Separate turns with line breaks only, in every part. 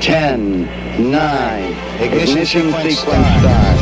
10, 9, ignition sequence start.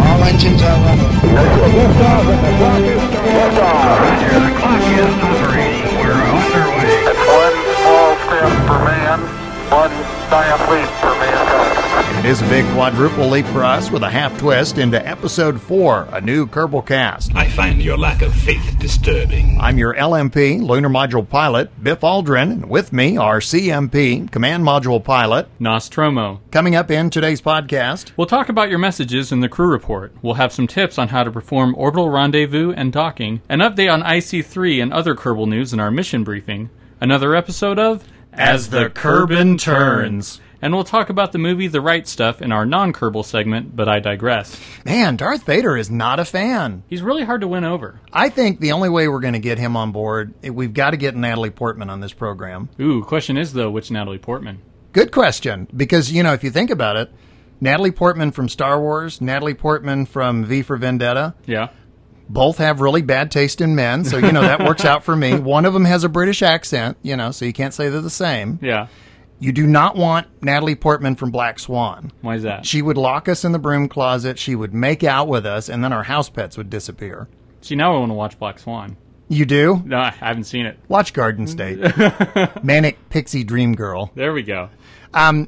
All engines are running.
Liftoff and the clock is starting.
Roger, the clock is operating. We're underway.
It's one small step for man, one giant leap for mankind.
It is a big quadruple leap for us with a half twist into episode 4, a new Kerbalcast.
I find your lack of faith disturbing.
I'm your LMP, Lunar Module Pilot, Biff Aldrin, and with me, our CMP, Command Module Pilot,
Nostromo.
Coming up in today's podcast,
We'll talk about your messages in the crew report. We'll have some tips on how to perform orbital rendezvous and docking, an update on IC-3 and other Kerbal news in our mission briefing, another episode of
As the Kerbin Turns.
And we'll talk about the movie The Right Stuff in our non-Kerbal segment, but I digress.
Man, Darth Vader is not a fan.
He's really hard to win over.
I think the only way we're going to get him on board, we've got to get Natalie Portman on this program.
Ooh, question is, though, which Natalie Portman?
Good question, because, you know, if you think about it, Natalie Portman from Star Wars, Natalie Portman from V for Vendetta,
Yeah.
both have really bad taste in men, so, you know, that works out for me. One of them has a British accent, you know, so you can't say they're the same.
Yeah.
You do not want Natalie Portman from Black Swan.
Why is that?
She would lock us in the broom closet, she would make out with us, and then our house pets would disappear.
See, now I want to watch Black Swan.
You do?
No, I haven't seen it.
Watch Garden State. Manic Pixie Dream Girl.
There we go.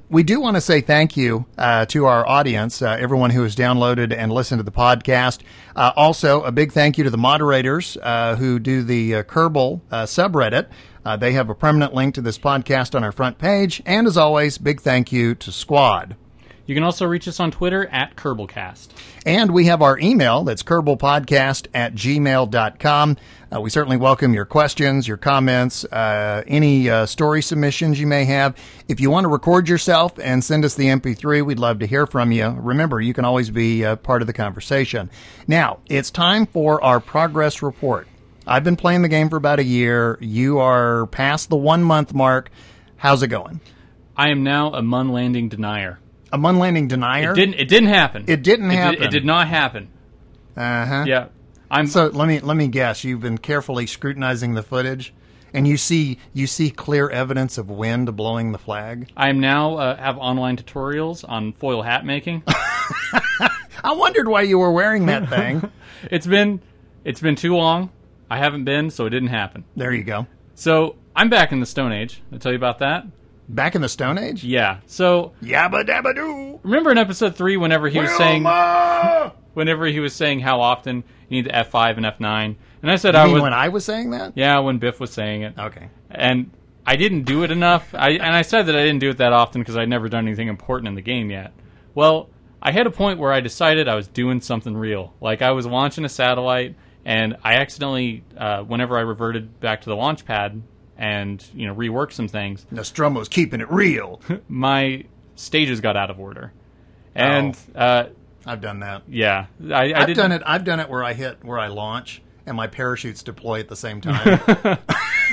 We do want to say thank you to our audience, everyone who has downloaded and listened to the podcast. Also, a big thank you to the moderators who do the Kerbal subreddit. They have a permanent link to this podcast on our front page. And as always, big thank you to Squad.
You can also reach us on Twitter at Kerbalcast.
And we have our email, that's kerbalpodcast@gmail.com. We certainly welcome your questions, your comments, any story submissions you may have. If you want to record yourself and send us the MP3, we'd love to hear from you. Remember, you can always be part of the conversation. Now, it's time for our progress report. I've been playing the game for about a year. You are past the 1 month mark. How's it going?
I am now a Mun landing denier.
A Mun landing denier?
It didn't happen.
It didn't happen.
It did not happen.
Uh-huh.
Yeah.
So let me guess. You've been carefully scrutinizing the footage, and you see clear evidence of wind blowing the flag.
I am now have online tutorials on foil hat making.
I wondered why you were wearing that thing.
It's been too long. I haven't been, so it didn't happen.
There you go.
So I'm back in the Stone Age. I'll tell you about that.
Back in the Stone Age?
Yeah. So
Yabba dabba doo.
remember in episode 3 whenever he was saying how often you need the F5 and F9, and I said
when I was saying that?
Yeah, when Biff was saying it.
Okay.
And I didn't do it enough. I said that I didn't do it that often because I'd never done anything important in the game yet. Well, I had a point where I decided I was doing something real. Like I was launching a satellite, and I accidentally, whenever I reverted back to the launch pad and reworked some things,
Nostromo's keeping it real.
my stages got out of order, and
I've done that.
yeah,
I've done it. I've done it where I launch and my parachutes deploy at the same time.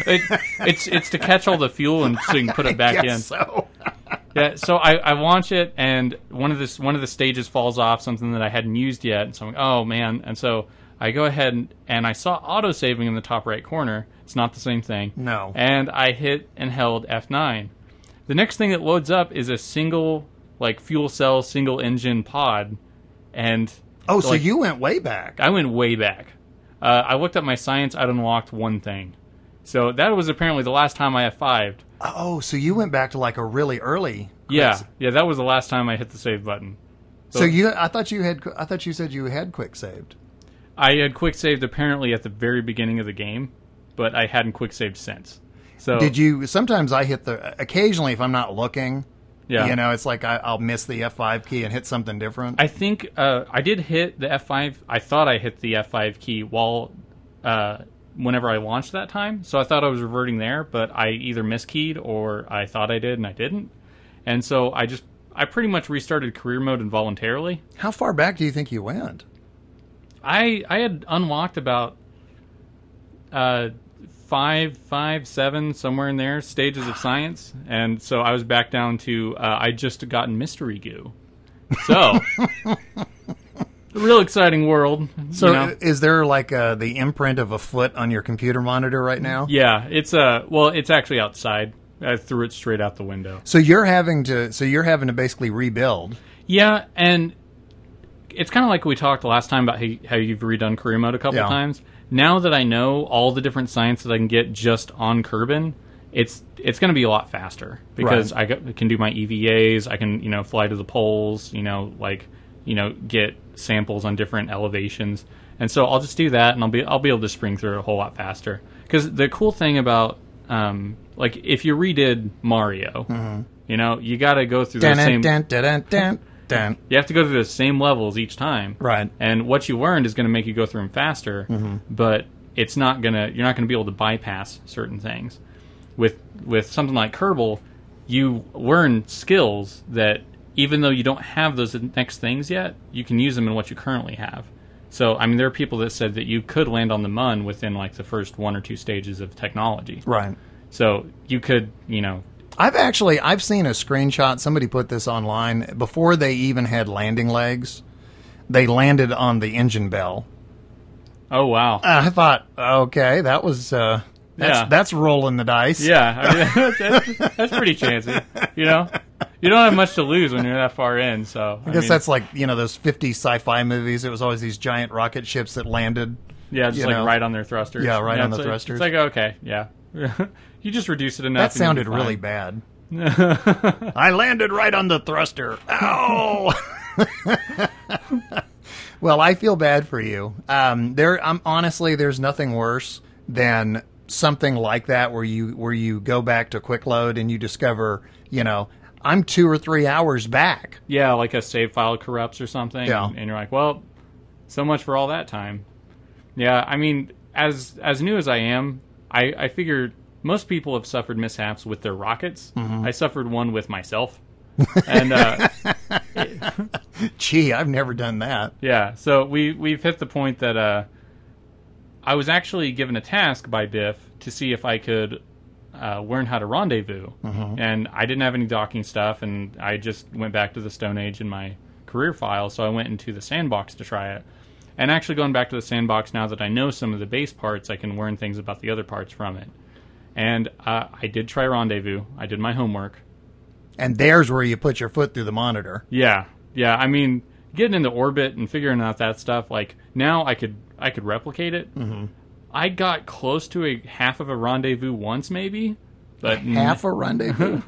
It's to catch all the fuel and so you can put it back in.
So.
Yeah, so I launch it, and one of the stages falls off, something that I hadn't used yet, and so I'm like, oh man, and so I go ahead and I saw auto-saving in the top right corner. It's not the same thing.
No.
And I hit and held F9. The next thing that loads up is a single, fuel cell, single engine pod. And
so you went way back.
I went way back. I looked up my science. I'd unlocked one thing. So that was apparently the last time I F5'd.
Oh, so you went back to a really early.
Yeah, that was the last time I hit the save button.
So I thought you said you had quick saved.
I had quick saved apparently at the very beginning of the game, but I hadn't quick saved since. So
did you? Sometimes I hit occasionally if I'm not looking.
Yeah.
It's like I'll miss the F5 key and hit something different.
I think I did hit the F5. I thought I hit the F5 key while whenever I launched that time. So I thought I was reverting there, but I either miskeyed or I thought I did and I didn't. And so I pretty much restarted career mode involuntarily.
How far back do you think you went?
I had unlocked about 5, 7, somewhere in there, stages of science, and so I was back down to I just gotten mystery goo. So, a real exciting world.
So, is there the imprint of a foot on your computer monitor right now?
Yeah, it's actually outside. I threw it straight out the window.
So you're having to basically rebuild.
Yeah, and it's kind of like we talked last time about how you've redone career mode a couple times. Now that I know all the different science that I can get just on Kerbin, it's going to be a lot faster because I can do my EVAs. I can fly to the poles. Get samples on different elevations, and so I'll just do that, and I'll be able to spring through it a whole lot faster. Because the cool thing about if you redid Mario, you got to go through the same. You have to go through the same levels each time,
right?
And what you learned is going to make you go through them faster, but it's not gonna. You're not going to be able to bypass certain things. With something like Kerbal, you learn skills that even though you don't have those next things yet, you can use them in what you currently have. So, I mean, there are people that said that you could land on the Mun within like the first 1 or 2 stages of technology.
Right.
So you could,
I've seen a screenshot. Somebody put this online before they even had landing legs. They landed on the engine bell.
Oh wow!
I thought, okay, that was that's rolling the dice.
Yeah, I mean, that's pretty chancy. You don't have much to lose when you're that far in. So
I guess that's like those 50 sci-fi movies. It was always these giant rocket ships that landed.
Yeah, just right on their thrusters.
Yeah, right on the thrusters.
It's like okay, yeah. You just reduce it enough.
That sounded really bad. I landed right on the thruster. Ow! Well, I feel bad for you. Honestly, there's nothing worse than something like that where you go back to quick load and you discover, I'm 2 or 3 hours back.
Yeah, like a save file corrupts or something.
Yeah.
And you're like, well, so much for all that time. Yeah, I mean, as new as I am, I figured most people have suffered mishaps with their rockets. I suffered one with myself. And
gee, I've never done that.
Yeah, so we've hit the point that I was actually given a task by Biff to see if I could learn how to rendezvous. And I didn't have any docking stuff, and I just went back to the Stone Age in my career file, so I went into the sandbox to try it. And actually going back to the sandbox, now that I know some of the base parts, I can learn things about the other parts from it. And I did try rendezvous. I did my homework.
And there's where you put your foot through the monitor.
Yeah. I mean, getting into orbit and figuring out that stuff, like, now I could replicate it. I got close to a half of a rendezvous once, maybe. But
half a rendezvous?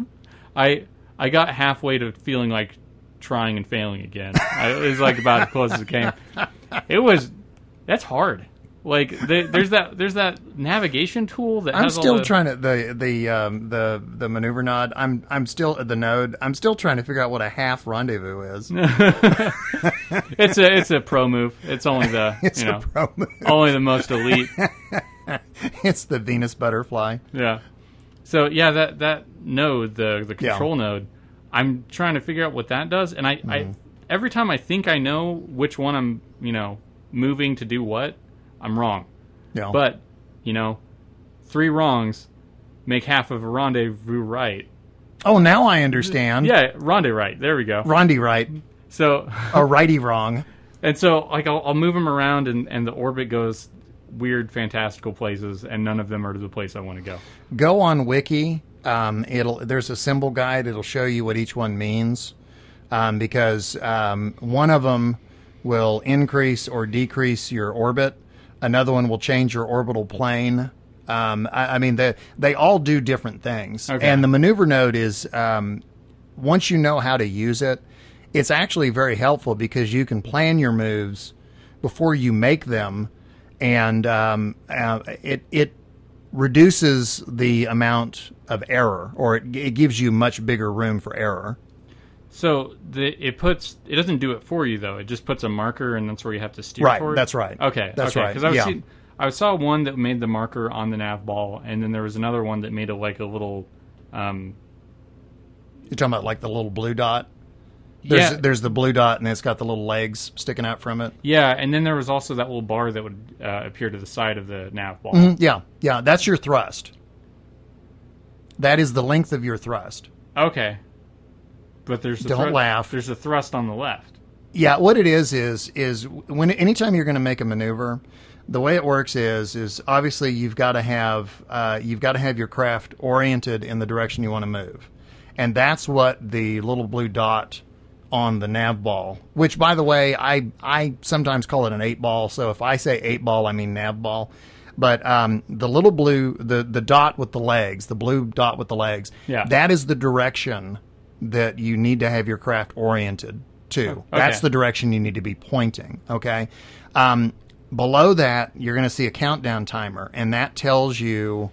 I got halfway to feeling like trying and failing again. It was like about as close as it came. That's hard. Like there's that navigation tool that
I'm still trying to the maneuver node. I'm still at the node. I'm still trying to figure out what a half rendezvous is.
It's a pro move. It's only the
pro move.
Only the most elite.
It's the Venus butterfly.
Yeah. So yeah, that node, the control node, I'm trying to figure out what that does, and I every time I think I know which one I'm moving to do what, I'm wrong.
Yeah.
But, 3 wrongs make half of a rendezvous right.
Oh, now I understand.
Yeah, rendezvous right. There we go.
Rendezvous right.
So
a righty wrong. And
so, like, I'll move them around, and the orbit goes weird, fantastical places, and none of them are to the place I want to go.
Go on Wiki. There's a symbol guide. It'll show you what each one means, because one of them will increase or decrease your orbit. Another one will change your orbital plane. I mean, they all do different things. Okay. And the maneuver node is, once you know how to use it, it's actually very helpful because you can plan your moves before you make them, and it reduces the amount of error, or it gives you much bigger room for error.
So it doesn't do it for you though. It just puts a marker, and that's where you have to steer
right,
toward.
That's right.
Okay,
that's
right.
Because
I saw one that made the marker on the nav ball, and then there was another one that made it like a little.
You're talking about like the little blue dot. There's the blue dot, and it's got the little legs sticking out from it.
Yeah, and then there was also that little bar that would appear to the side of the nav ball.
Mm-hmm. Yeah, that's your thrust. That is the length of your thrust.
Okay. But
don't laugh.
There's a thrust on the left.
Yeah, what it is anytime you're going to make a maneuver, The way it works is obviously you've got to have your craft oriented in the direction you want to move, and that's what the little blue dot on the nav ball, which by the way I sometimes call it an 8-ball. So if I say 8-ball, I mean nav ball. But the little blue, the dot with the legs, the blue dot with the legs, that is the direction that you need to have your craft oriented to.
Okay.
That's the direction you need to be pointing. Okay. Below that, you're going to see a countdown timer, and that tells you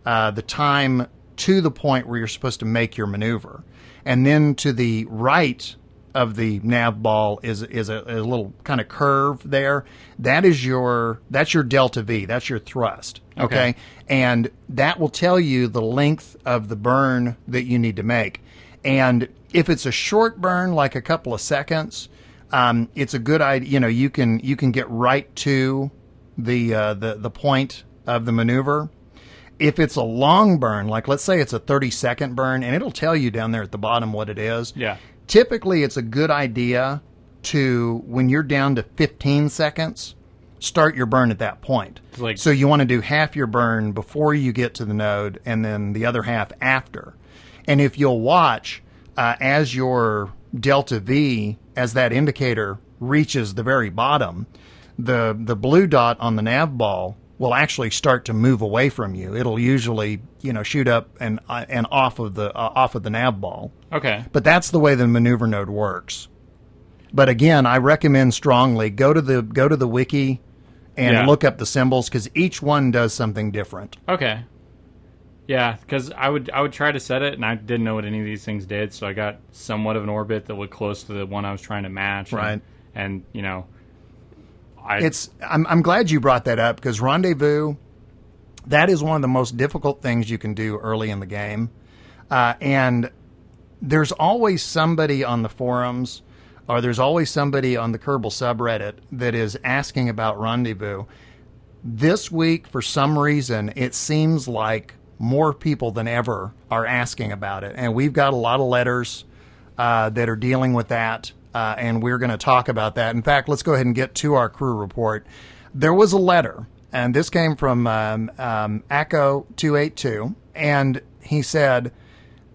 the time to the point where you're supposed to make your maneuver. And then to the right of the nav ball is a little kind of curve there. That's your delta V. That's your thrust. Okay. And that will tell you the length of the burn that you need to make. And if it's a short burn, like a couple of seconds, it's a good idea. You know, you can get right to the point of the maneuver. If it's a long burn, like let's say it's a 30-second burn, and it'll tell you down there at the bottom what it is.
Yeah.
Typically, it's a good idea to, when you're down to 15 seconds, start your burn at that point. So you want to do half your burn before you get to the node, and then the other half after. And if you'll watch, as your delta V, as that indicator reaches the very bottom, the blue dot on the nav ball will actually start to move away from you. It'll usually, shoot up and off of the nav ball.
Okay.
But that's the way the maneuver node works. But again, I recommend strongly go to the wiki and look up the symbols, because each one does something different.
Okay. Yeah, because I would try to set it, and I didn't know what any of these things did, so I got somewhat of an orbit that looked close to the one I was trying to match.
Right.
And
I'm glad you brought that up, because rendezvous, that is one of the most difficult things you can do early in the game. And there's always somebody on the forums, or there's always somebody on the Kerbal subreddit that is asking about rendezvous. This week, for some reason, it seems like more people than ever are asking about it. And we've got a lot of letters that are dealing with that, and we're going to talk about that. In fact, let's go ahead and get to our crew report. There was a letter, and this came from Acco282, and he said,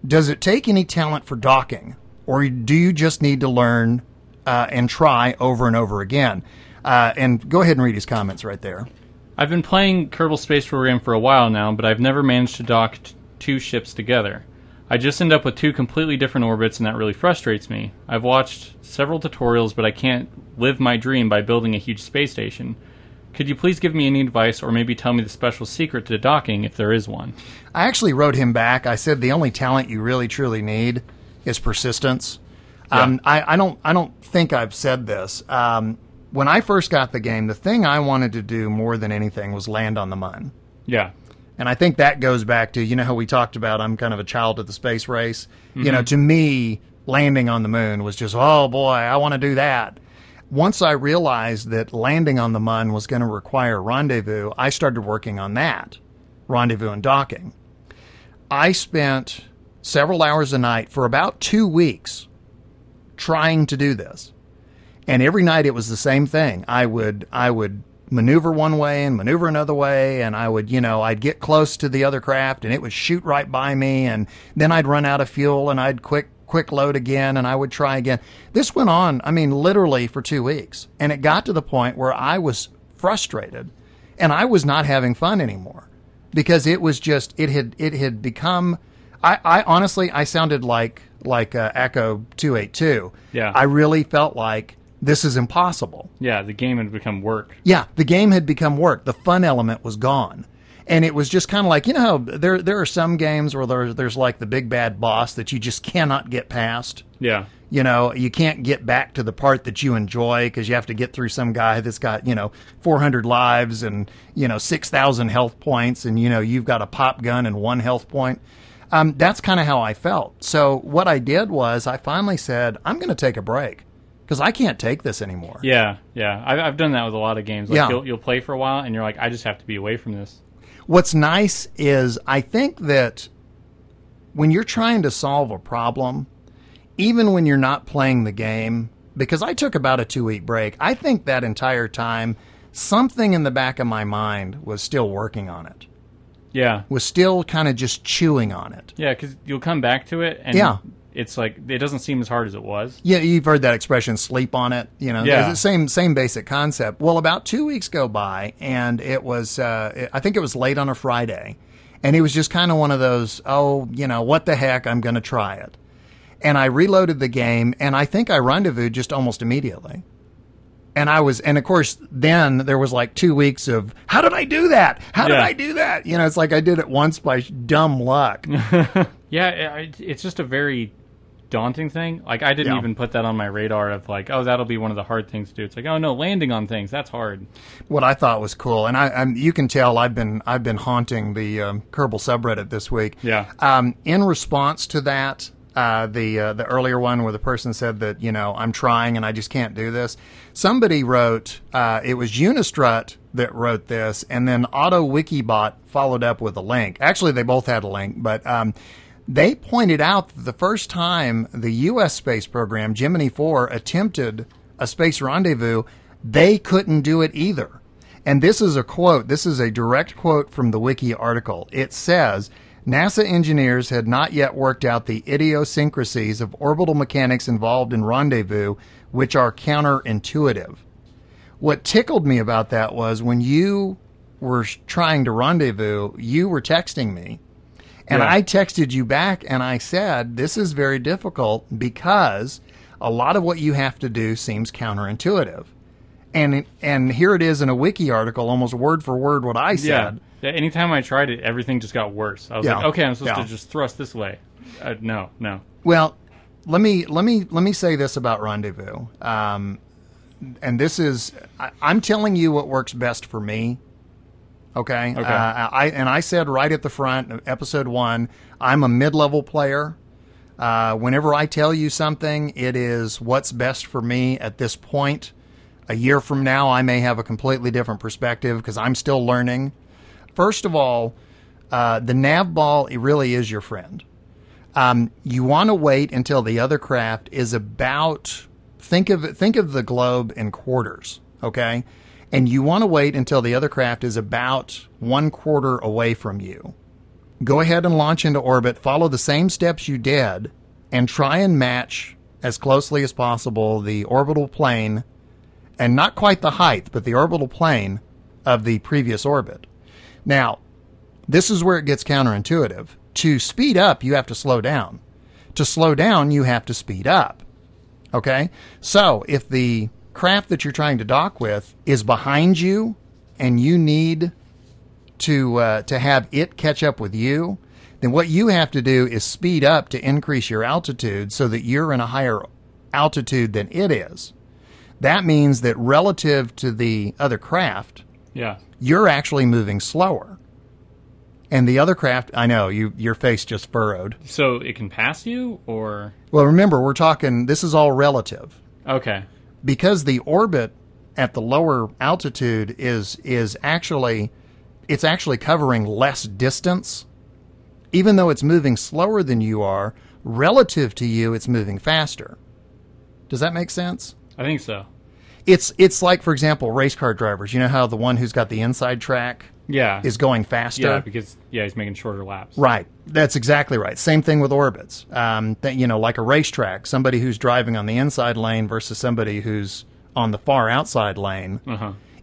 does it take any talent for docking, or do you just need to learn and try over and over again? And go ahead and read his comments right there.
I've been playing Kerbal Space Program for a while now, but I've never managed to dock two ships together. I just end up with two completely different orbits, and that really frustrates me. I've watched several tutorials, but I can't live my dream by building a huge space station. Could you please give me any advice, or maybe tell me the special secret to docking, if there is one?
I actually wrote him back. I said the only talent you really truly need is persistence.
Yeah.
I don't think I've said this. When I first got the game, the thing I wanted to do more than anything was land on the Mun.
Yeah.
And I think that goes back to, how we talked about I'm kind of a child of the space race.
Mm-hmm.
To me, landing on the moon was just, oh boy, I want to do that. Once I realized that landing on the Mun was going to require rendezvous, I started working on that, rendezvous and docking. I spent several hours a night for about 2 weeks trying to do this. And every night it was the same thing. I would maneuver one way and maneuver another way, and I would, I'd get close to the other craft and it would shoot right by me, and then I'd run out of fuel and I'd quick load again, and I would try again. This went on, literally for 2 weeks. And it got to the point where I was frustrated and I was not having fun anymore, because it was just, it had become, I honestly, I sounded like Acco282.
Yeah.
I really felt like this is impossible.
Yeah, the game had become work.
Yeah, the game had become work. The fun element was gone. And it was just kind of like, how there are some games where there's like the big bad boss that you just cannot get past.
Yeah.
You can't get back to the part that you enjoy because you have to get through some guy that's got, 400 lives and, 6,000 health points, and, you've got a pop gun and 1 health point. That's kind of how I felt. So what I did was I finally said, I'm going to take a break, because I can't take this anymore.
Yeah. I've done that with a lot of games. Like,
yeah.
You'll play for a while, and you're like, I just have to be away from this.
What's nice is I think that when you're trying to solve a problem, even when you're not playing the game, because I took about a 2-week break, I think that entire time something in the back of my mind was still working on it.
Yeah.
Was still kind of just chewing on it.
Yeah, because you'll come back to it, and it's like, it doesn't seem as hard as it was.
Yeah, you've heard that expression, sleep on it. You know,
yeah.
It's the same basic concept. Well, about 2 weeks go by, and it was, I think it was late on a Friday, and it was just kind of one of those, what the heck, I'm going to try it. And I reloaded the game, and I think I rendezvoused just almost immediately. And of course, then there was like 2 weeks of, how did I do that? How did I do that? You know, it's like I did it once by dumb luck.
Yeah, it's just a very daunting thing. Like, I didn't even put that on my radar of like, oh, that'll be one of the hard things to do. It's like, oh no, landing on things, that's hard. What
I thought was cool, and you can tell I've been haunting the Kerbal subreddit this week.
Yeah.
In response to that, the earlier one where the person said that, I'm trying and I just can't do this. Somebody wrote, it was Unistrut that wrote this, and then AutoWikibot followed up with a link. Actually, they both had a link, but they pointed out that the first time the U.S. space program, Gemini 4, attempted a space rendezvous, they couldn't do it either. And this is a quote. This is a direct quote from the Wiki article. It says, NASA engineers had not yet worked out the idiosyncrasies of orbital mechanics involved in rendezvous, which are counterintuitive. What tickled me about that was when you were trying to rendezvous, you were texting me. And I texted you back and I said, this is very difficult because a lot of what you have to do seems counterintuitive. And here it is in a wiki article, almost word for word what I said.
Yeah, anytime I tried it, everything just got worse. I was like, okay, I'm supposed to just thrust this way. No.
Well, let me say this about rendezvous. And this is, I'm telling you what works best for me. Okay. I said right at the front, episode 1, I'm a mid-level player. Whenever I tell you something, it is what's best for me at this point. A year from now, I may have a completely different perspective because I'm still learning. First of all, the nav ball, it really is your friend. You want to wait until the other craft is about, think of the globe in quarters, okay? And you want to wait until the other craft is about 1/4 away from you. Go ahead and launch into orbit, follow the same steps you did, and try and match as closely as possible the orbital plane, and not quite the height, but the orbital plane of the previous orbit. Now, this is where it gets counterintuitive. To speed up, you have to slow down. To slow down, you have to speed up. Okay? So, if the craft that you're trying to dock with is behind you and you need to have it catch up with you, then what you have to do is speed up to increase your altitude so that you're in a higher altitude than it is. That means that relative to the other craft, you're actually moving slower. And the other craft, I know, your face just furrowed.
So it can pass you, or?
Well, remember, we're talking, this is all relative.
Okay.
Because the orbit at the lower altitude is actually covering less distance. Even though it's moving slower than you are, relative to you, it's moving faster. Does that make sense?
I think so.
It's like, for example, race car drivers. You know how the one who's got the inside track is going faster?
Yeah, because he's making shorter laps.
Right. That's exactly right. Same thing with orbits. Like a racetrack, somebody who's driving on the inside lane versus somebody who's on the far outside lane.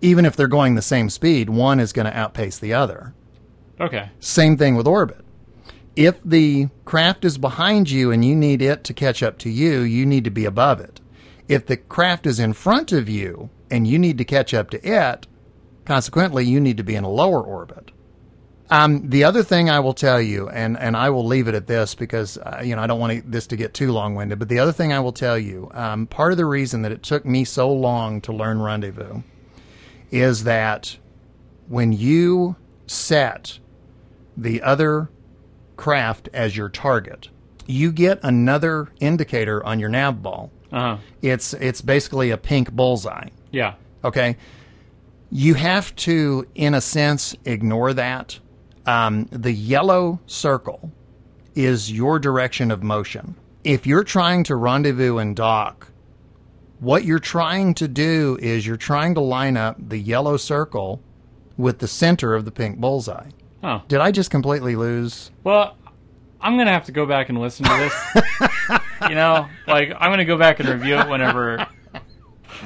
Even if they're going the same speed, one is going to outpace the other.
Okay.
Same thing with orbit. If the craft is behind you and you need it to catch up to you, you need to be above it. If the craft is in front of you and you need to catch up to it, consequently, you need to be in a lower orbit. The other thing I will tell you, and I will leave it at this because I don't want this to get too long-winded, but the other thing I will tell you, part of the reason that it took me so long to learn rendezvous is that when you set the other craft as your target, you get another indicator on your nav ball. It's basically a pink bullseye.
Yeah.
Okay. You have to, in a sense, ignore that. The yellow circle is your direction of motion. If you're trying to rendezvous and dock what you're trying to do is you're trying to line up the yellow circle with the center of the pink bullseye.
Oh.
Did I just completely lose?
Well, I'm going to have to go back and listen to this. I'm going to go back and review it whenever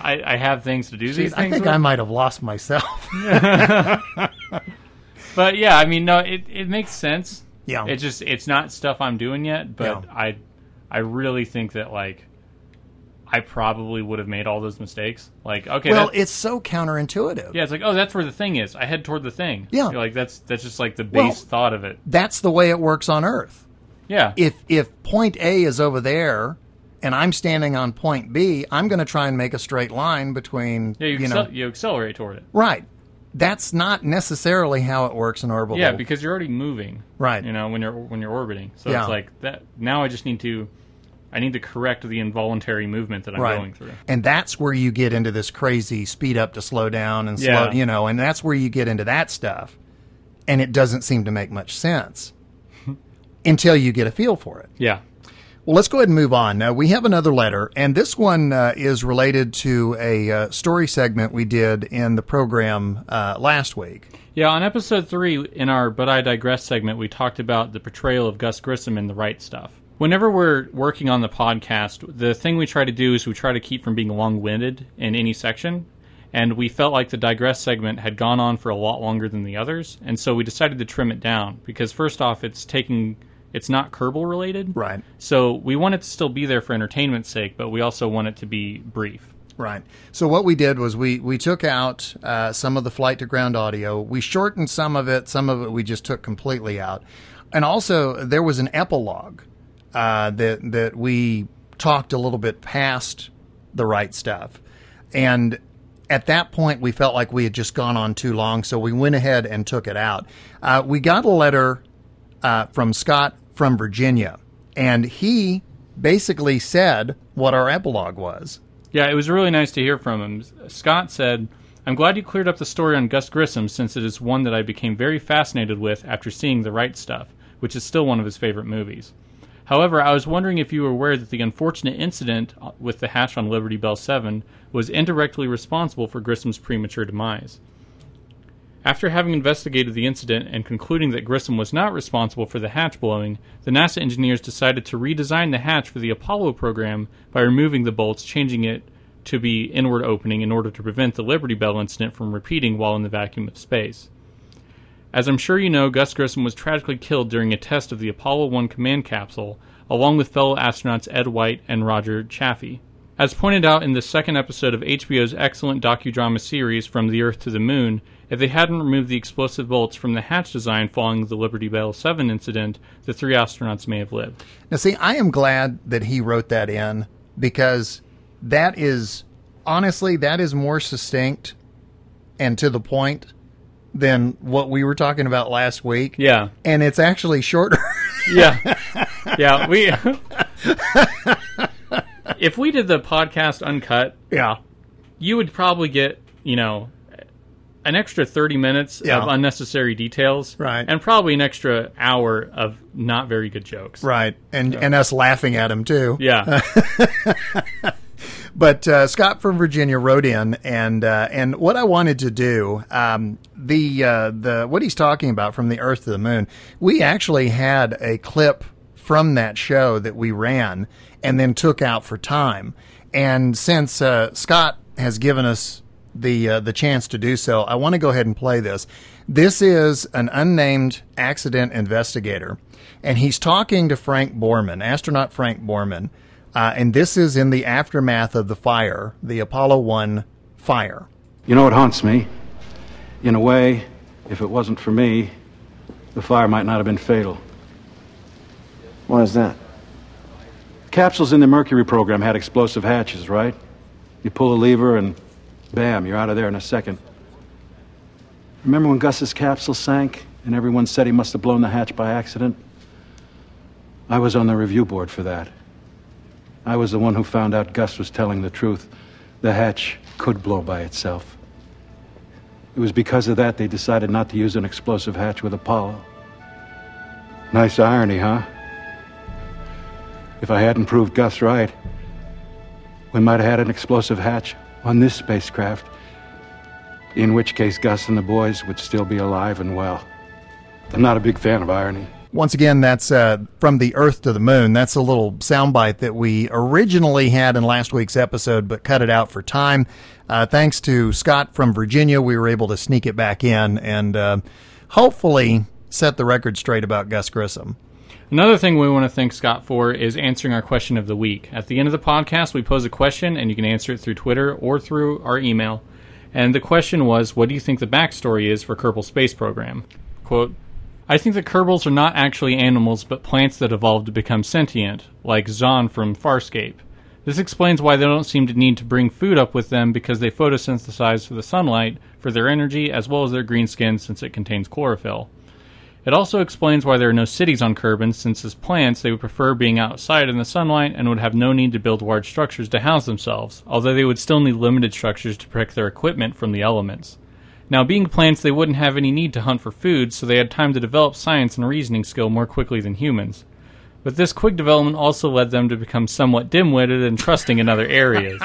I have things to do these things
I think
with.
I might have lost myself.
But yeah, I mean, no, it makes sense.
Yeah.
It's not stuff I'm doing yet, but
Yeah.
I really think that, like, I probably would have made all those mistakes. Like, okay,
Well, it's so counterintuitive.
yeah, it's like, oh, that's where the thing is. I head toward the thing.
Yeah.
You're like, that's just like the base thought of it.
That's the way it works on Earth.
Yeah.
If point A is over there and I'm standing on point B, I'm going to try and make a straight line between,
Yeah, you accelerate toward it.
Right. That's not necessarily how it works in orbital.
Yeah, because you're already moving.
Right.
When you're orbiting. So
Yeah.
it's like that. Now I just need to correct the involuntary movement that I'm going through.
And that's where you get into this crazy speed up to slow down and slow, and that's where you get into that stuff. And it doesn't seem to make much sense until you get a feel for it.
Yeah.
Well, let's go ahead and move on. Now, we have another letter, and this one is related to a story segment we did in the program last week.
Yeah, on episode 3, in our But I Digress segment, we talked about the portrayal of Gus Grissom in The Right Stuff. Whenever we're working on the podcast, the thing we try to do is we try to keep from being long-winded in any section, and we felt like the Digress segment had gone on for a lot longer than the others, and so we decided to trim it down, because first off, it's not Kerbal related.
Right.
So we want it to still be there for entertainment's sake, but we also want it to be brief.
Right. So what we did was we took out some of the flight to ground audio. We shortened some of it we just took completely out. And also there was an epilogue that we talked a little bit past The Right Stuff. And at that point we felt like we had just gone on too long, so we went ahead and took it out. We got a letter from Scott from Virginia, and he basically said what our epilogue was.
Yeah, it was really nice to hear from him. Scott said, "I'm glad you cleared up the story on Gus Grissom, since it is one that I became very fascinated with after seeing The Right Stuff, which is still one of his favorite movies. However, I was wondering if you were aware that the unfortunate incident with the hatch on Liberty Bell 7 was indirectly responsible for Grissom's premature demise. After having investigated the incident and concluding that Grissom was not responsible for the hatch blowing, the NASA engineers decided to redesign the hatch for the Apollo program by removing the bolts, changing it to be inward opening in order to prevent the Liberty Bell incident from repeating while in the vacuum of space. As I'm sure you know, Gus Grissom was tragically killed during a test of the Apollo 1 command capsule, along with fellow astronauts Ed White and Roger Chaffee. As pointed out in the second episode of HBO's excellent docudrama series From the Earth to the Moon, if they hadn't removed the explosive bolts from the hatch design following the Liberty Bell 7 incident, the 3 astronauts may have lived."
Now, see, I am glad that he wrote that in, because that is, honestly, that is more succinct and to the point than what we were talking about last week.
Yeah.
And it's actually shorter.
Yeah. Yeah, we... If we did the podcast uncut, you would probably get, an extra 30 minutes of unnecessary details.
Right.
And probably an extra hour of not very good jokes.
Right. And us laughing at him, too.
Yeah.
But Scott from Virginia wrote in, and what I wanted to do, the what he's talking about, From the Earth to the Moon, we actually had a clip from that show that we ran and then took out for time. And since Scott has given us the chance to do so, I want to go ahead and play this. This is an unnamed accident investigator, and he's talking to Frank Borman, astronaut Frank Borman, and this is in the aftermath of the fire, the Apollo 1 fire.
You know what haunts me? In a way, if it wasn't for me, the fire might not have been fatal.
Why is that?
Capsules in the Mercury program had explosive hatches, right? You pull a lever and bam, you're out of there in a second. Remember when Gus's capsule sank and everyone said he must have blown the hatch by accident? I was on the review board for that. I was the one who found out Gus was telling the truth. The hatch could blow by itself. It was because of that they decided not to use an explosive hatch with Apollo. Nice irony, huh? If I hadn't proved Gus right, we might have had an explosive hatch on this spacecraft, in which case Gus and the boys would still be alive and well. I'm not a big fan of irony.
Once again, that's From the Earth to the Moon. That's a little soundbite that we originally had in last week's episode, but cut it out for time. Thanks to Scott from Virginia, we were able to sneak it back in and hopefully set the record straight about Gus Grissom.
Another thing we want to thank Scott for is answering our question of the week. At the end of the podcast, we pose a question, and you can answer it through Twitter or through our email. And the question was, what do you think the backstory is for Kerbal Space Program? Quote, I think the Kerbals are not actually animals, but plants that evolved to become sentient, like Zahn from Farscape. This explains why they don't seem to need to bring food up with them, because they photosynthesize for the sunlight for their energy, as well as their green skin, since it contains chlorophyll. It also explains why there are no cities on Kerbin, since as plants they would prefer being outside in the sunlight and would have no need to build large structures to house themselves, although they would still need limited structures to protect their equipment from the elements. Now, being plants, they wouldn't have any need to hunt for food, so they had time to develop science and reasoning skill more quickly than humans. But this quick development also led them to become somewhat dim-witted and trusting in other areas,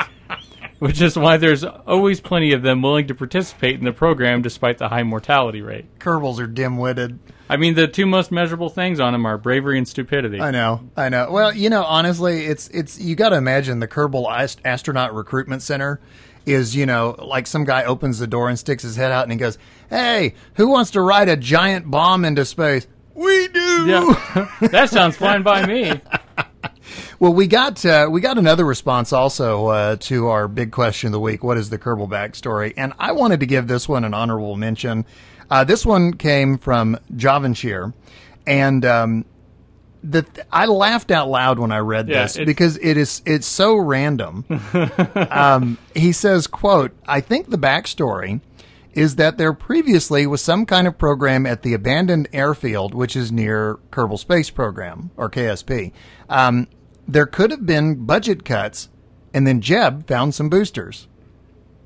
which is why there's always plenty of them willing to participate in the program despite the high mortality rate.
Kerbals are dim-witted.
I mean, the two most measurable things on them are bravery and stupidity.
I know. Well, honestly, it's you got to imagine the Kerbal Astronaut Recruitment Center is, like some guy opens the door and sticks his head out and he goes, hey, who wants to ride a giant bomb into space? We do!
Yeah, that sounds fine by me.
Well, we got another response also to our big question of the week. What is the Kerbal backstory? And I wanted to give this one an honorable mention. This one came from Javanshir, and I laughed out loud when I read this because it's so random. He says, quote, I think the backstory is that there previously was some kind of program at the abandoned airfield, which is near Kerbal Space Program, or KSP. There could have been budget cuts, and then Jeb found some boosters.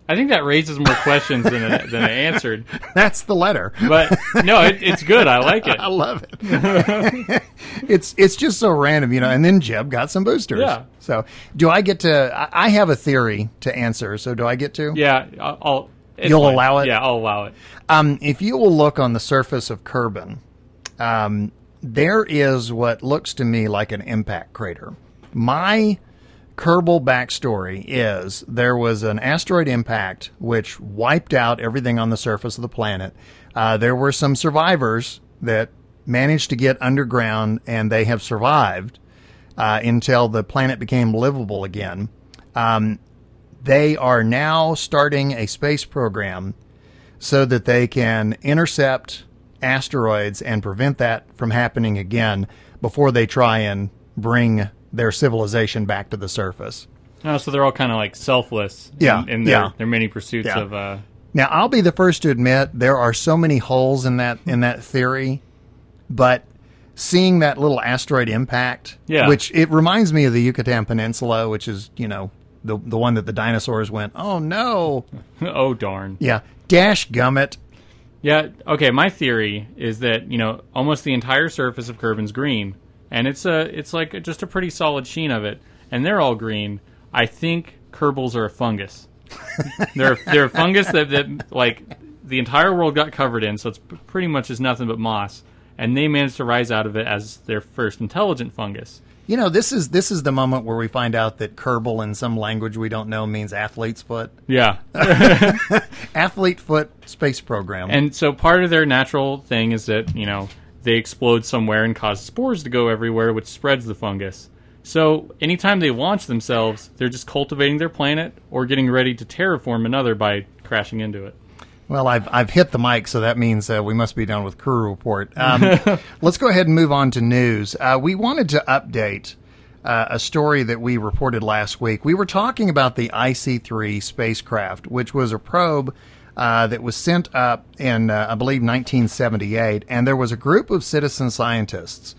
I think that raises more questions than it answered.
That's the letter.
But no, it's good. I like it.
I love it. It's just so random, And then Jeb got some boosters.
Yeah.
So do I get to? I have a theory to answer. So do I get to?
Yeah.
You'll
fine.
allow it.
Yeah, I'll allow it.
If you will look on the surface of Kerbin, there is what looks to me like an impact crater. My Kerbal backstory is there was an asteroid impact which wiped out everything on the surface of the planet. There were some survivors that managed to get underground, and they have survived until the planet became livable again. They are now starting a space program so that they can intercept asteroids and prevent that from happening again before they try and bring their civilization back to the surface.
Oh, so they're all kind of like selfless in their many pursuits of...
Now, I'll be the first to admit there are so many holes in that theory, but seeing that little asteroid impact, which it reminds me of the Yucatan Peninsula, which is, the one that the dinosaurs went, oh, no.
Oh, darn.
Yeah. Dash gummit.
Yeah, okay, my theory is that, almost the entire surface of Kerbin's green, and it's like just a pretty solid sheen of it, and they're all green. I think Kerbals are a fungus. they're a fungus that like the entire world got covered in, so it's pretty much is nothing but moss, and they managed to rise out of it as their first intelligent fungus. This
is the moment where we find out that Kerbal in some language we don't know means athlete's foot.
Yeah.
Athlete foot space program.
And so part of their natural thing is that, they explode somewhere and cause spores to go everywhere, which spreads the fungus. So anytime they launch themselves, they're just cultivating their planet or getting ready to terraform another by crashing into it.
Well, I've hit the mic, so that means we must be done with Crew Report. Let's go ahead and move on to news. We wanted to update a story that we reported last week. We were talking about the IC-3 spacecraft, which was a probe that was sent up in, I believe, 1978, and there was a group of citizen scientists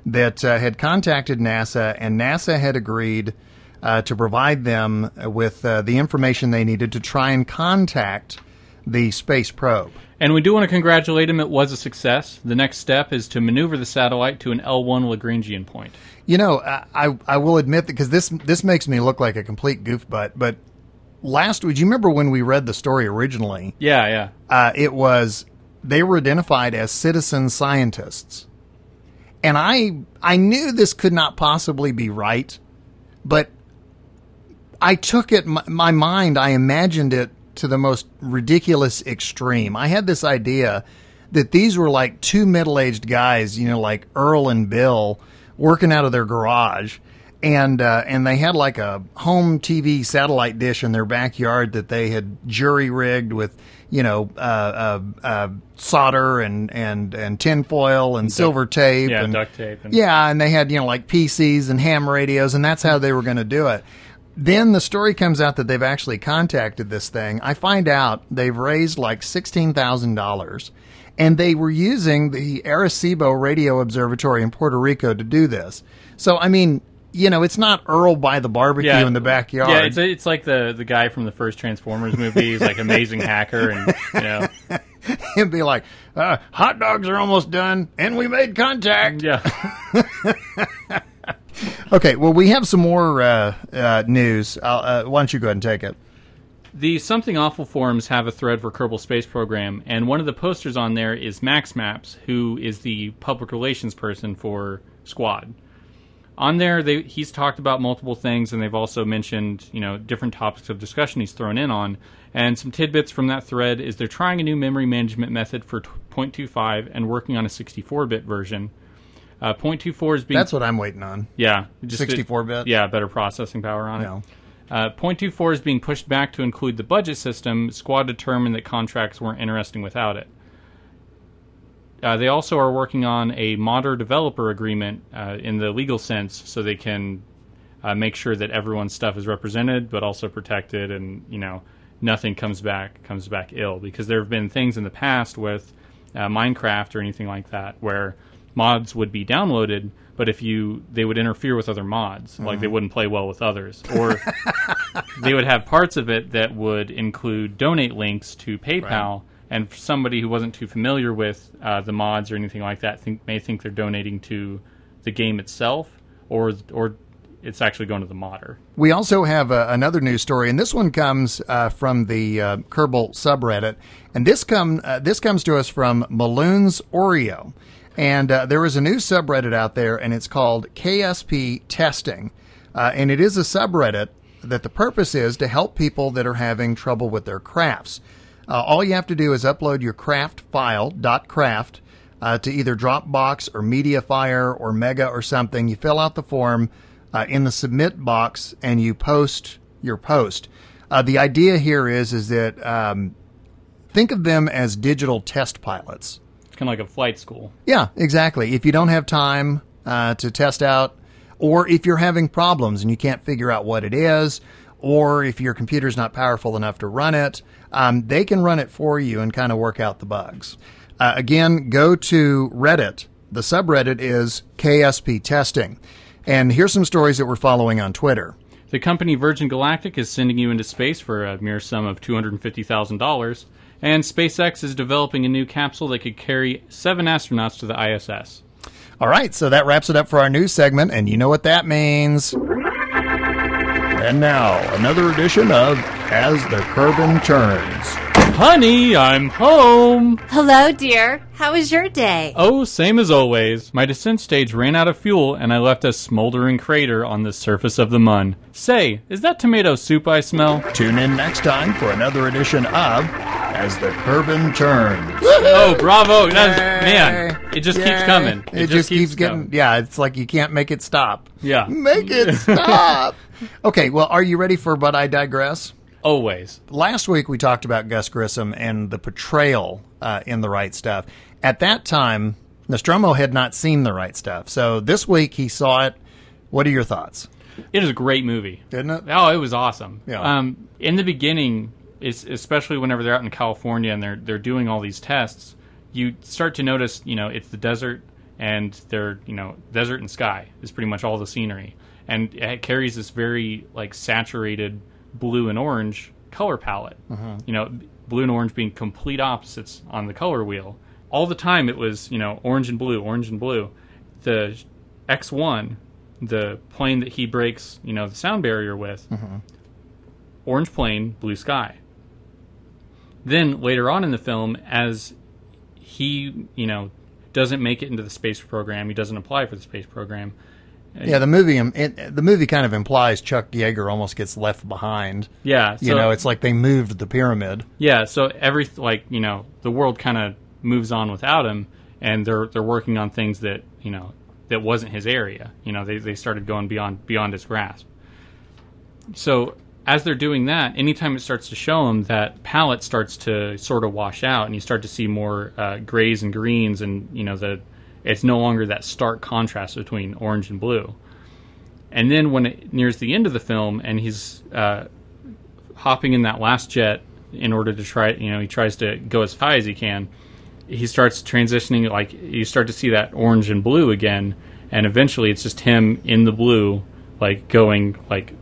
that had contacted NASA, and NASA had agreed to provide them with the information they needed to try and contact the space probe.
And we do want to congratulate him. It was a success. The next step is to maneuver the satellite to an L1 Lagrangian point.
You know, I will admit that, because this makes me look like a complete goofbutt, but last week, do you remember when we read the story originally?
Yeah.
It was, they were identified as citizen scientists. And I knew this could not possibly be right, but I took it, my mind, I imagined it to the most ridiculous extreme. I had this idea that these were like two middle-aged guys, you know, like Earl and Bill, working out of their garage, and they had like a home TV satellite dish in their backyard that they had jury-rigged with, you know, solder and tinfoil and silver tape.
Yeah,
and
duct tape.
and they had, you know, like PCs and ham radios, and that's how they were going to do it. Then the story comes out that they've actually contacted this thing. I find out they've raised like $16,000, and they were using the Arecibo Radio Observatory in Puerto Rico to do this. So, I mean, you know, it's not Earl by the barbecue in the backyard.
Yeah, it's like the guy from the first Transformers movie. He's like amazing hacker, and, you know.
He'd be like, hot dogs are almost done, and we made contact.
Yeah.
Okay, well, we have some more news. Why don't you go ahead and take it?
The Something Awful forums have a thread for Kerbal Space Program, and one of the posters on there is Max Maps, who is the public relations person for Squad. On there, he's talked about multiple things, and they've also mentioned, you know, different topics of discussion he's thrown in on. And some tidbits from that thread is they're trying a new memory management method for 0.25 and working on a 64-bit version. 0.24 is being...
That's what I'm waiting on.
Yeah.
64-bit?
Yeah, better processing power on
No.
it. 0.24 is being pushed back to include the budget system. Squad determined that contracts weren't interesting without it. They also are working on a modder developer agreement in the legal sense, so they can make sure that everyone's stuff is represented but also protected, and, you know, nothing comes back ill. Because there have been things in the past with Minecraft or anything like that where mods would be downloaded, but they would interfere with other mods, like they wouldn't play well with others, or they would have parts of it that would include donate links to PayPal. Right. And for somebody who wasn't too familiar with the mods or anything like that, may think they're donating to the game itself, or it's actually going to the modder. We also have another news story, and this one comes from the Kerbal subreddit, and this comes to us from Maloon's Oreo. And there is a new subreddit out there, and it's called KSP Testing. And it is a subreddit that the purpose is to help people that are having trouble with their crafts. All you have to do is upload your craft file, .craft, to either Dropbox or Mediafire or Mega or something. You fill out the form in the submit box, and you post your post. The idea here is that think of them as digital test pilots. Kind of like a flight school.
Yeah, exactly. If you don't have time to test out, or if you're having problems and you can't figure out what it is, or if your computer's not powerful enough to run it, they can run it for you and kind of work out the bugs. Again, go to Reddit. The subreddit is KSP Testing. And here's some stories that we're following on Twitter.
The company Virgin Galactic is sending you into space for a mere sum of $250,000. And SpaceX is developing a new capsule that could carry 7 astronauts to the ISS.
All right, so that wraps it up for our news segment, and you know what that means. And now, another edition of As the Kerbin Turns.
Honey, I'm home!
Hello, dear. How was your day?
Oh, same as always. My descent stage ran out of fuel, and I left a smoldering crater on the surface of the Mun. Say, is that tomato soup I smell?
Tune in next time for another edition of As the Kerbin Turns.
Oh, bravo! Man, it just keeps coming.
It just keeps getting... Yeah, it's like you can't make it stop.
Yeah.
Make it stop! Okay, well, are you ready for But I Digress?
Always.
Last week we talked about Gus Grissom and the portrayal in The Right Stuff. At that time, Nostromo had not seen The Right Stuff. So this week he saw it. What are your thoughts?
It is a great movie.
Isn't it?
Oh, it was awesome.
Yeah.
In the beginning, especially whenever they're out in California and they're doing all these tests, you start to notice, it's the desert, and desert and sky is pretty much all the scenery. And it carries this very, saturated blue and orange color palette.
Mm-hmm.
blue and orange being complete opposites on the color wheel. All the time it was, orange and blue, orange and blue. The X1, the plane that he breaks, the sound barrier with, orange plane, blue sky. Then later on in the film, as he, doesn't make it into the space program, he doesn't apply for the space program.
Yeah, the movie kind of implies Chuck Yeager almost gets left behind.
Yeah, so,
it's like they moved the pyramid.
Yeah, so the world kind of moves on without him, and they're working on things that that wasn't his area. They started going beyond his grasp. So as they're doing that, anytime it starts to show him, that palette starts to sort of wash out, and you start to see more grays and greens, and it's no longer that stark contrast between orange and blue. And then when it nears the end of the film, and he's hopping in that last jet in order to try, he tries to go as high as he can, he starts transitioning, like, you start to see that orange and blue again, and eventually it's just him in the blue, like, going, like,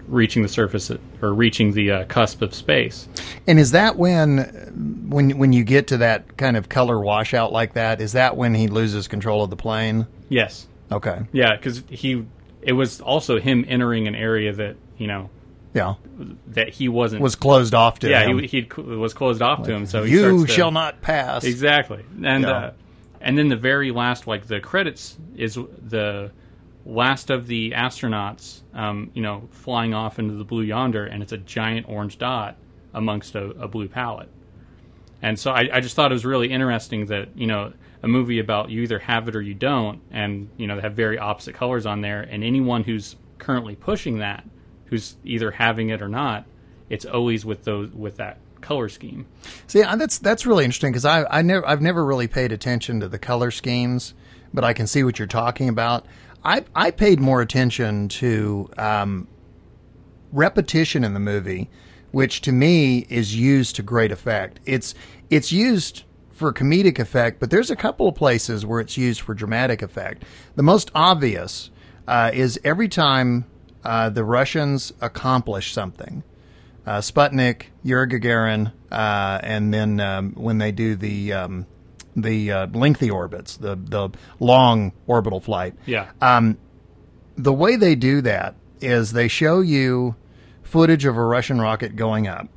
reaching the surface, or reaching the cusp of space.
And is that when you get to that kind of color washout like that, is that when he loses control of the plane?
Yes.
Okay.
Yeah, because it was also him entering an area that, that he was
closed off to him.
Yeah, he was closed off to him. So he
you
starts
shall not pass.
Exactly. And then the very last, like, the credits is the last of the astronauts, flying off into the blue yonder, and it's a giant orange dot amongst a blue palette. And so I just thought it was really interesting that, a movie about you either have it or you don't, and, they have very opposite colors on there, and anyone who's currently pushing that, who's either having it or not, it's always with that color scheme.
See, that's really interesting, because I've never really paid attention to the color schemes, but I can see what you're talking about. I paid more attention to repetition in the movie, which to me is used to great effect. It's used for comedic effect, but there's a couple of places where it's used for dramatic effect. The most obvious is every time the Russians accomplish something. Sputnik, Yuri Gagarin, and then when they do the lengthy orbits, the long orbital flight.
Yeah.
The way they do that is they show you footage of a Russian rocket going up,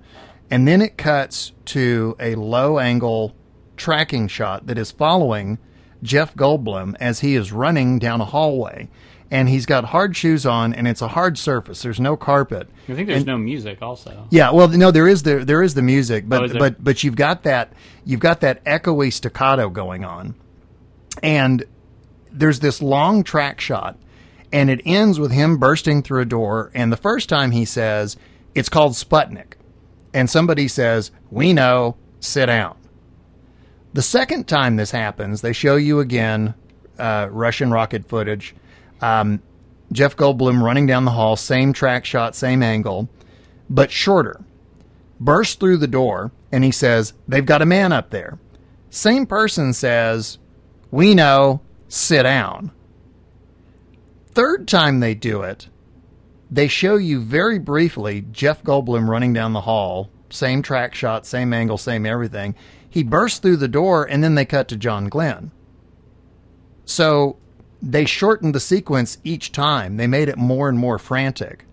and then it cuts to a low-angle tracking shot that is following Jeff Goldblum as he is running down a hallway. And he's got hard shoes on, and it's a hard surface. There's no carpet.
I think there's no music also.
Yeah, well, no, there is the music, but you've got that echoey staccato going on, and there's this long track shot, and it ends with him bursting through a door. And the first time he says it's called Sputnik, and somebody says, "We know, sit down." The second time this happens, they show you again Russian rocket footage. Jeff Goldblum running down the hall, same track shot, same angle, but shorter. Bursts through the door, and he says, "They've got a man up there." Same person says, "We know, sit down." Third time they do it, they show you very briefly Jeff Goldblum running down the hall, same track shot, same angle, same everything. He bursts through the door, and then they cut to John Glenn. So they shortened the sequence each time. They made it more and more frantic.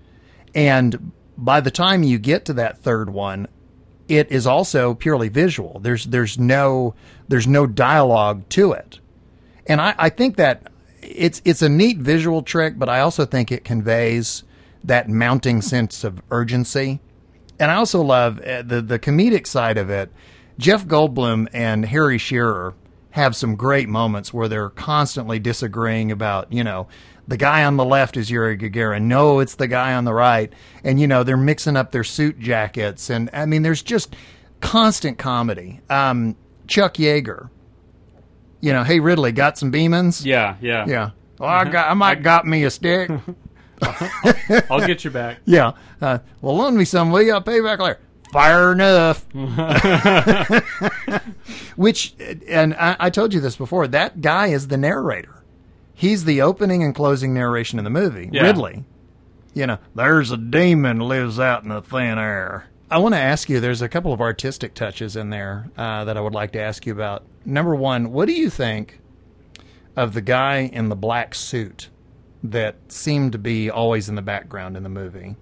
And by the time you get to that third one, it is also purely visual. There's no dialogue to it. And I think that it's a neat visual trick, but I also think it conveys that mounting sense of urgency. And I also love the comedic side of it. Jeff Goldblum and Harry Shearer have some great moments where they're constantly disagreeing about, the guy on the left is Yuri Gagarin. No, it's the guy on the right. And, they're mixing up their suit jackets. And, I mean, there's just constant comedy. Chuck Yeager, "Hey, Ridley, got some Beemans?"
Yeah.
Yeah. Well, I might got me a stick.
I'll get you back.
Yeah. Well, loan me some, will you? I'll pay you back later. Fire enough. Which, and I told you this before, that guy is the narrator. He's the opening and closing narration in the movie. Yeah. Ridley. There's a demon lives out in the thin air. I want to ask you, there's a couple of artistic touches in there that I would like to ask you about. Number one, what do you think of the guy in the black suit that seemed to be always in the background in the movie?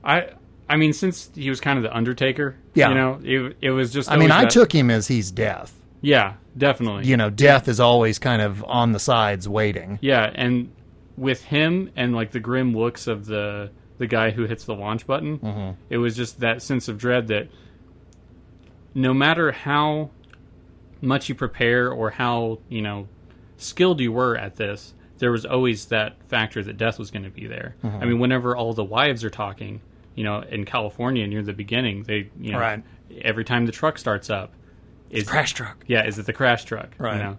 I mean, since he was kind of the Undertaker,
yeah.
you know, it was just...
I mean, I took him as he's Death.
Yeah, definitely.
You know, Death is always kind of on the sides waiting.
Yeah, and with him and, like, the grim looks of the guy who hits the launch button, it was just that sense of dread that no matter how much you prepare or how, you know, skilled you were at this, there was always that factor that death was going to be there. I mean, whenever all the wives are talking, you know, in California near the beginning, they, you know, every time the truck starts up,
it's crash truck.
Yeah, is it the crash truck?
Right.
You know?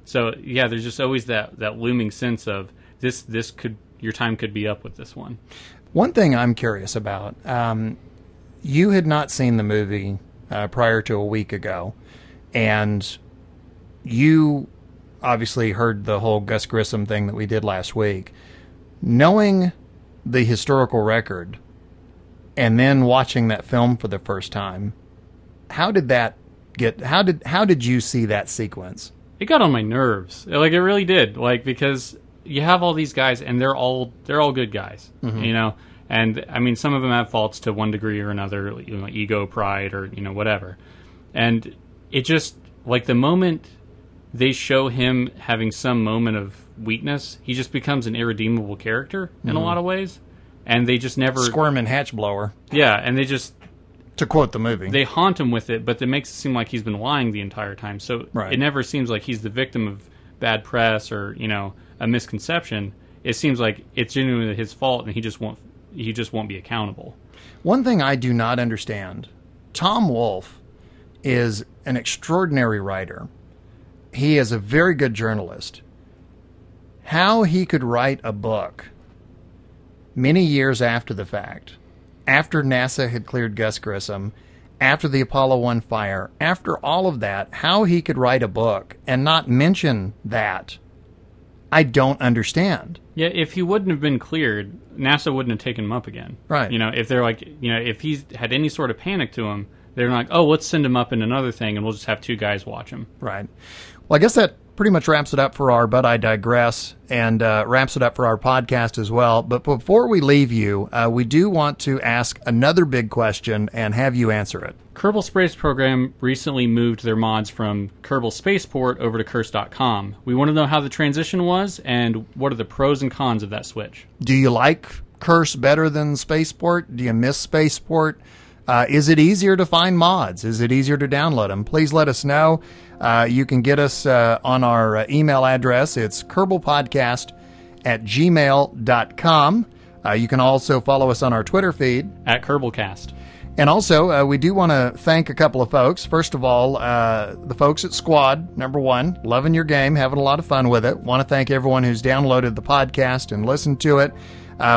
So yeah, there's just always that looming sense of this could, your time could be up with this one.
One thing I'm curious about, you had not seen the movie prior to a week ago, and you obviously heard the whole Gus Grissom thing that we did last week. Knowing the historical record and then watching that film for the first time, how did you see that sequence?
It got on my nerves. Like, it really did. Like, because you have all these guys and they're all good guys, you know? And I mean, some of them have faults to one degree or another, you know, ego, pride, or, you know, whatever. And it just, like, the moment they show him having some moment of weakness, he just becomes an irredeemable character in a lot of ways. And they just never...
Squirming hatch blower.
Yeah, and they just...
To quote the movie.
They haunt him with it, but it makes it seem like he's been lying the entire time. So it never seems like he's the victim of bad press or, you know, a misconception. It seems like it's genuinely his fault, and he just won't be accountable.
One thing I do not understand, Tom Wolfe is an extraordinary writer. He is a very good journalist. How he could write a book many years after the fact, after NASA had cleared Gus Grissom, after the Apollo 1 fire, after all of that, how he could write a book and not mention that, I don't understand.
Yeah, if he wouldn't have been cleared, NASA wouldn't have taken him up again.
Right.
You know, if they're like, you know, if he's had any sort of panic to him, they're like, oh, let's send him up in another thing and we'll just have two guys watch him.
Right. Well, I guess that pretty much wraps it up for our But I Digress, and wraps it up for our podcast as well. But before we leave you, we do want to ask another big question and have you answer it.
Kerbal Space Program recently moved their mods from Kerbal Spaceport over to Curse.com. We want to know how the transition was and what are the pros and cons of that switch.
Do you like Curse better than Spaceport? Do you miss Spaceport? Is it easier to find mods? Is it easier to download them? Please let us know. You can get us on our email address. It's kerbalpodcast@gmail.com. You can also follow us on our Twitter feed
at Kerbalcast.
And also, we do want to thank a couple of folks. First of all, the folks at Squad, number one, loving your game, having a lot of fun with it. Want to thank everyone who's downloaded the podcast and listened to it.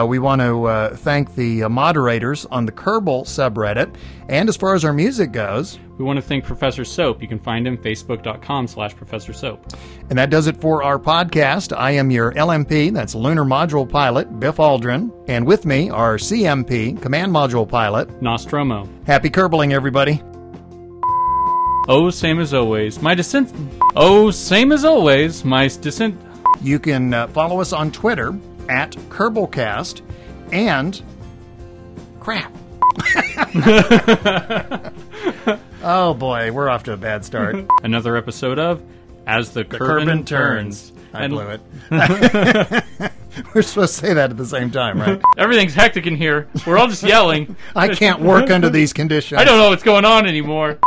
We want to thank the moderators on the Kerbal subreddit. And as far as our music goes,
we want to thank Professor Soap. You can find him facebook.com/Professor Soap.
And that does it for our podcast. I am your LMP, that's Lunar Module Pilot, Biff Aldrin. And with me, our CMP, Command Module Pilot,
Nostromo.
Happy Kerbaling, everybody.
Oh, same as always. My descent. Oh, same as always. My descent.
You can follow us on Twitter at Kerbalcast, and crap. Oh boy, we're off to a bad start.
Another episode of As the Kerbin Turns.
I blew it. We're supposed to say that at the same time, right?
Everything's hectic in here. We're all just yelling.
I can't work under these conditions.
I don't know what's going on anymore.